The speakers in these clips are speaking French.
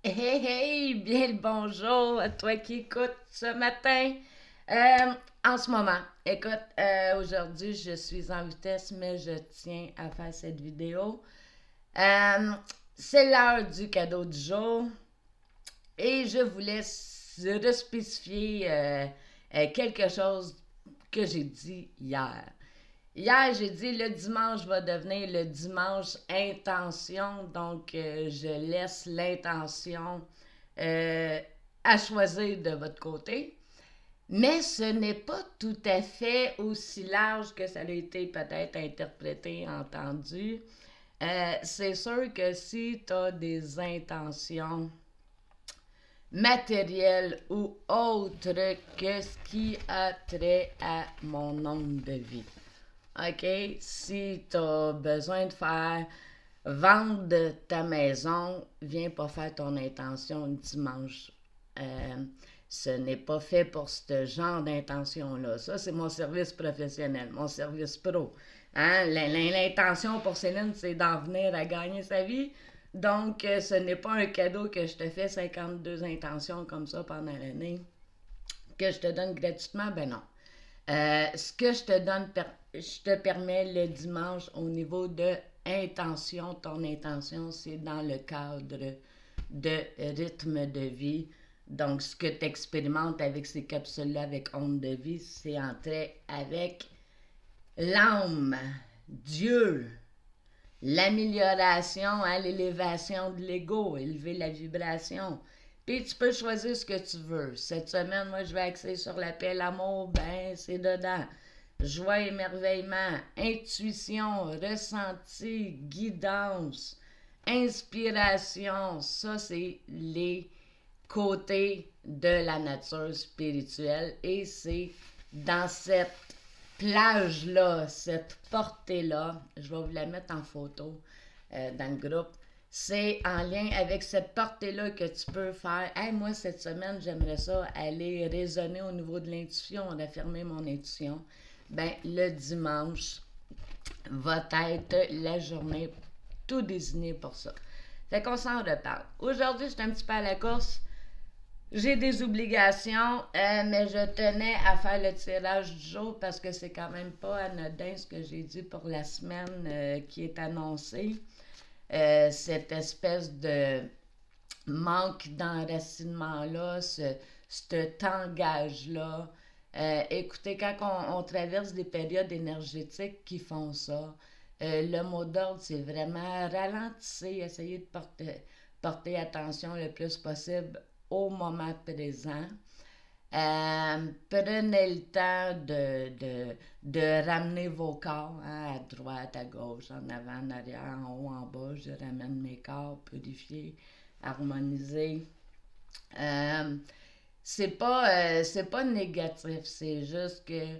Hey, hey, bien le bonjour à toi qui écoutes ce matin. En ce moment, écoute, aujourd'hui je suis en vitesse, mais je tiens à faire cette vidéo. Euh, c'est l'heure du cadeau du jour et je voulais respécifier quelque chose que j'ai dit hier. Hier, j'ai dit le dimanche va devenir le dimanche intention, donc je laisse l'intention euh, à choisir de votre côté. Mais ce n'est pas tout à fait aussi large que ça a été peut-être interprété, entendu. C'est sûr que si tu as des intentions matérielles ou autres que ce qui a trait à mon nombre de vie. OK? Si tu as besoin de faire vendre ta maison, viens pas faire ton intention dimanche. Euh, Ce n'est pas fait pour ce genre d'intention-là. Ça, c'est mon service professionnel, mon service pro. Hein? L'intention pour Céline, c'est d'en venir à gagner sa vie. Donc, ce n'est pas un cadeau que je te fais 52 intentions comme ça pendant l'année, que je te donne gratuitement. Ben non. Ce que je te donne, je te permets le dimanche au niveau de intention. Ton intention, c'est dans le cadre de rythme de vie. Donc, ce que tu expérimentes avec ces capsules-là, avec onde de vie, c'est entrer avec l'âme, Dieu, l'amélioration, hein, l'élévation de l'ego, élever la vibration. Puis tu peux choisir ce que tu veux. Cette semaine, moi, je vais axer sur la paix, l'amour, ben, c'est dedans. Joie, émerveillement, intuition, ressenti, guidance, inspiration. Ça, c'est les côtés de la nature spirituelle. Et c'est dans cette plage-là, cette portée-là, je vais vous la mettre en photo dans le groupe. C'est en lien avec cette portée-là que tu peux faire. Hey, moi, cette semaine, j'aimerais ça aller raisonner au niveau de l'intuition, d'affirmer mon intuition. Ben, le dimanche va être la journée tout désignée pour ça. Fait qu'on s'en reparle. Aujourd'hui, j'étais un petit peu à la course. J'ai des obligations, mais je tenais à faire le tirage du jour parce que c'est quand même pas anodin ce que j'ai dit pour la semaine qui est annoncée. Cette espèce de manque d'enracinement-là, cet engage-là. Écoutez, quand on traverse des périodes énergétiques qui font ça, le mot d'ordre, c'est vraiment ralentissez, essayez de porter attention le plus possible au moment présent. Prenez le temps de ramener vos corps, hein, à droite, à gauche, en avant, en arrière, en haut, en bas. Je ramène mes corps purifiés, harmonisés. Euh, c'est pas négatif, c'est juste que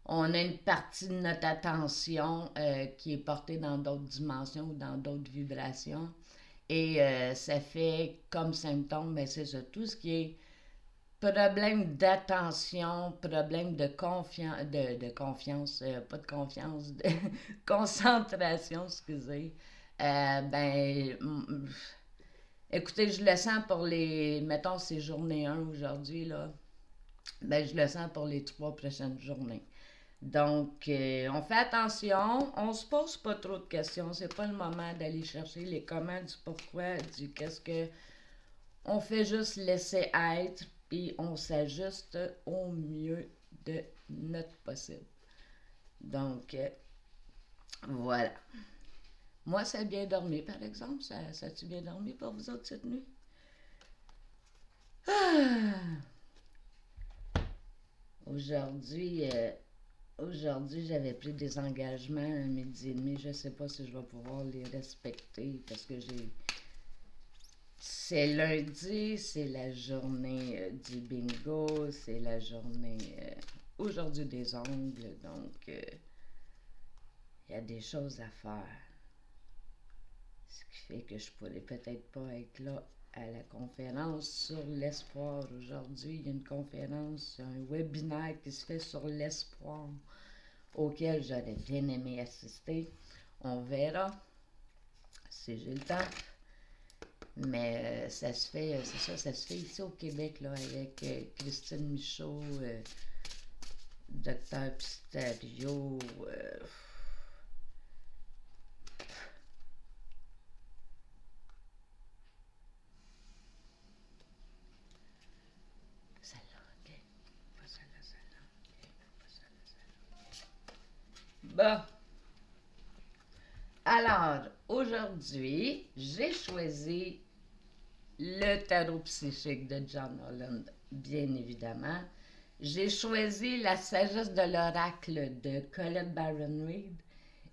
on a une partie de notre attention qui est portée dans d'autres dimensions ou dans d'autres vibrations. Et ça fait comme symptôme, mais c'est ça, tout ce qui est problème d'attention, problème de confiance, de confiance, pas de confiance, de concentration, excusez. Ben, écoutez, je le sens pour les, mettons, c'est journée 1 aujourd'hui, là. Ben, je le sens pour les 3 prochaines journées. Donc, on fait attention, on se pose pas trop de questions. C'est pas le moment d'aller chercher les comment, du pourquoi, du qu'est-ce que. On fait juste laisser être, puis on s'ajuste au mieux de notre possible. Donc, voilà. Moi, ça a bien dormi, par exemple. Ça a-tu bien dormi pour vous autres cette nuit? Ah! Aujourd'hui, aujourd'hui, j'avais pris des engagements à midi et demi. Je ne sais pas si je vais pouvoir les respecter parce que j'ai. C'est lundi, c'est la journée du bingo, c'est la journée aujourd'hui des ongles, donc il y a des choses à faire. Ce qui fait que je pourrais peut-être pas être là à la conférence sur l'espoir. Aujourd'hui, il y a une conférence, un webinaire qui se fait sur l'espoir auquel j'aurais bien aimé assister. On verra si j'ai le temps. Mais ça se fait, c'est ça, ça se fait ici au Québec, là, avec Christine Michaud, Docteur Pistario. Celle-là, ok. Pas celle-là, celle-là. Ok, pas celle-là, celle-là. Bon. Alors, aujourd'hui, j'ai choisi le tarot psychique de John Holland, bien évidemment. J'ai choisi la sagesse de l'oracle de Colette Baron Reid.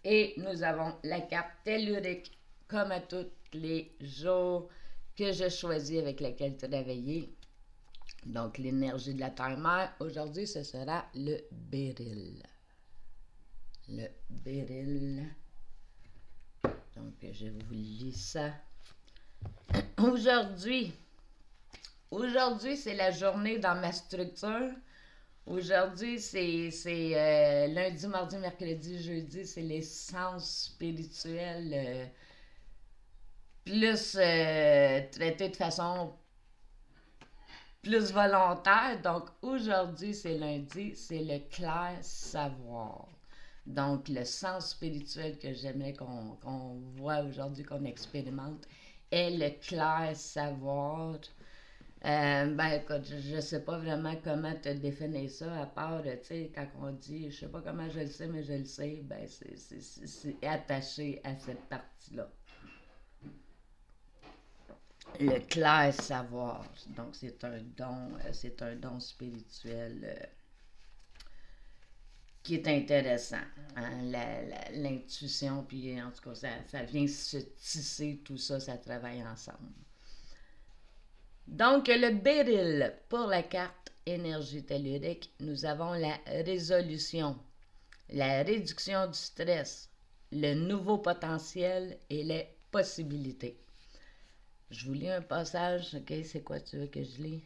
Et nous avons la carte tellurique, comme à tous les jours, que je choisis avec laquelle travailler. Donc, l'énergie de la terre-mère. Aujourd'hui, ce sera le béryl. Le béryl. Donc, je vous lis ça. Aujourd'hui, c'est la journée dans ma structure. Aujourd'hui, c'est lundi, mardi, mercredi, jeudi, c'est les sens spirituels plus traités de façon plus volontaire. Donc, aujourd'hui, c'est lundi, c'est le clair savoir. Donc, le sens spirituel que j'aimerais qu'on voit aujourd'hui, qu'on expérimente, est le clair savoir. Ben écoute, je sais pas vraiment comment te définir ça, à part, tu sais, quand on dit, je sais pas comment je le sais, mais je le sais, ben c'est attaché à cette partie-là. Le clair savoir, donc c'est un don spirituel qui est intéressant. Hein? L'intuition, puis en tout cas, ça vient se tisser, tout ça, ça travaille ensemble. Donc, le béryl, pour la carte énergie tellurique, nous avons la résolution, la réduction du stress, le nouveau potentiel et les possibilités. Je vous lis un passage, ok? C'est quoi tu veux que je lis?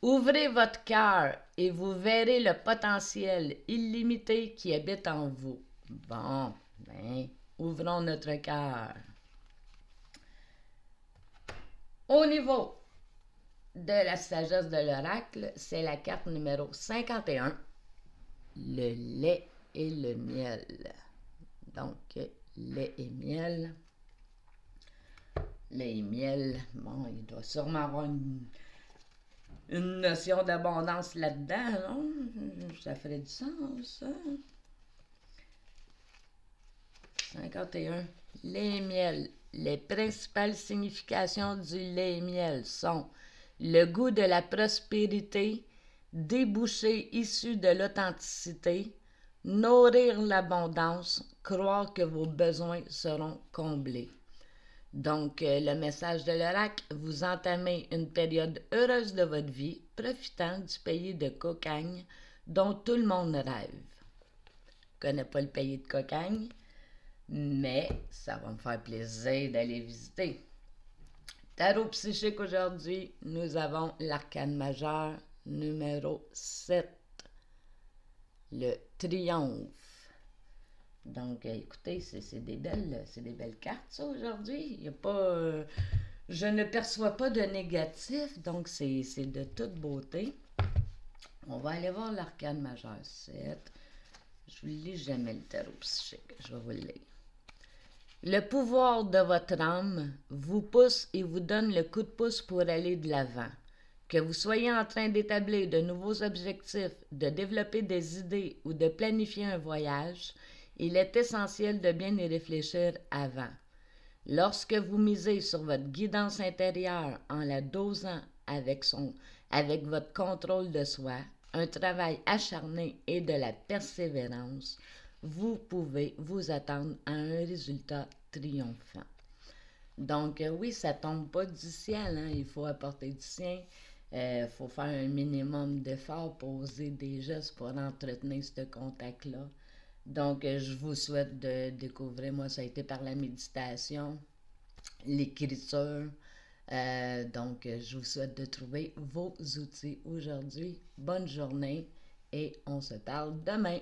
Ouvrez votre cœur et vous verrez le potentiel illimité qui habite en vous. Bon, ben, ouvrons notre cœur. Au niveau de la sagesse de l'oracle, c'est la carte numéro 51, le lait et le miel. Donc, lait et miel. Lait et miel, bon, il doit sûrement avoir une notion d'abondance là-dedans, non? Ça ferait du sens, ça. 51. Lait et miel. Les principales significations du lait et miel sont le goût de la prospérité, débouchés issus de l'authenticité, nourrir l'abondance, croire que vos besoins seront comblés. Donc, le message de l'oracle, vous entamez une période heureuse de votre vie, profitant du pays de Cocagne dont tout le monde rêve. Je ne connais pas le pays de Cocagne, mais ça va me faire plaisir d'aller visiter. Tarot psychique aujourd'hui, nous avons l'arcane majeur numéro 7, le triomphe. Donc, écoutez, c'est des belles cartes, ça, aujourd'hui. Il y a pas, je ne perçois pas de négatif, donc c'est de toute beauté. On va aller voir l'arcane majeur 7. Je vous lis jamais le tarot psychique, je vais vous le lire. Le pouvoir de votre âme vous pousse et vous donne le coup de pouce pour aller de l'avant. Que vous soyez en train d'établir de nouveaux objectifs, de développer des idées ou de planifier un voyage, il est essentiel de bien y réfléchir avant. Lorsque vous misez sur votre guidance intérieure en la dosant avec votre contrôle de soi, un travail acharné et de la persévérance, vous pouvez vous attendre à un résultat triomphant. Donc, oui, ça ne tombe pas du ciel, hein? Il faut apporter du sien. Il faut faire un minimum d'efforts, poser des gestes pour entretenir ce contact-là. Donc, je vous souhaite de découvrir, moi, ça a été par la méditation, l'écriture. Donc, je vous souhaite de trouver vos outils aujourd'hui. Bonne journée et on se parle demain.